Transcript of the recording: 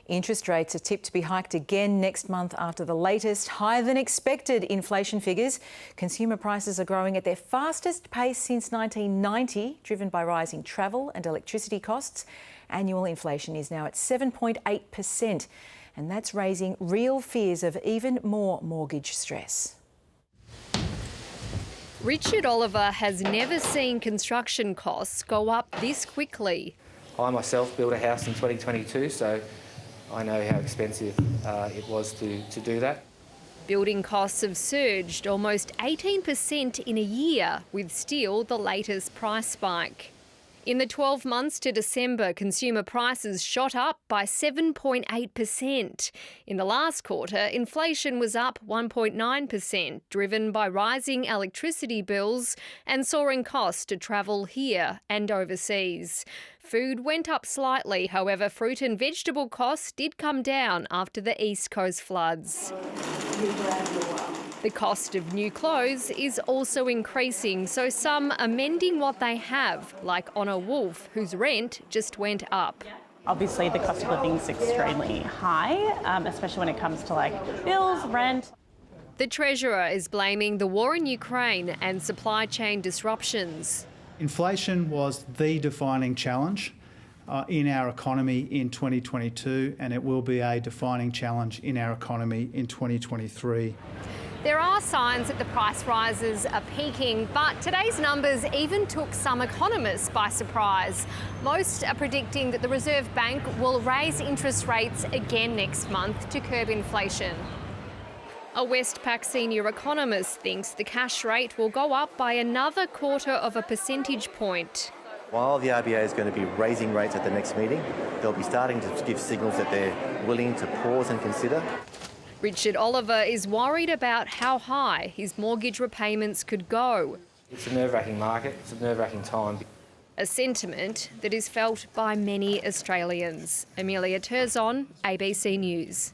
Interest rates are tipped to be hiked again next month after the latest higher than expected inflation figures. Consumer prices are growing at their fastest pace since 1990, driven by rising travel and electricity costs. Annual inflation is now at 7.8%, and that's raising real fears of even more mortgage stress. Richard Oliver has never seen construction costs go up this quickly. I myself built a house in 2022, so I know how expensive it was to do that. Building costs have surged almost 18% in a year, with steel the latest price spike. In the 12 months to December, consumer prices shot up by 7.8%. In the last quarter, inflation was up 1.9%, driven by rising electricity bills and soaring costs to travel here and overseas. Food went up slightly, however, fruit and vegetable costs did come down after the East Coast floods. The cost of new clothes is also increasing, so some are mending what they have, like Honor Wolf, whose rent just went up. Obviously, the cost of living is extremely high, especially when it comes to bills, rent. The Treasurer is blaming the war in Ukraine and supply chain disruptions. Inflation was the defining challenge in our economy in 2022, and it will be a defining challenge in our economy in 2023. There are signs that the price rises are peaking, but today's numbers even took some economists by surprise. Most are predicting that the Reserve Bank will raise interest rates again next month to curb inflation. A Westpac senior economist thinks the cash rate will go up by another 1/4 percentage point. While the RBA is going to be raising rates at the next meeting, they'll be starting to give signals that they're willing to pause and consider. Richard Oliver is worried about how high his mortgage repayments could go. It's a nerve-wracking market, it's a nerve-wracking time. A sentiment that is felt by many Australians. Emilia Terzon, ABC News.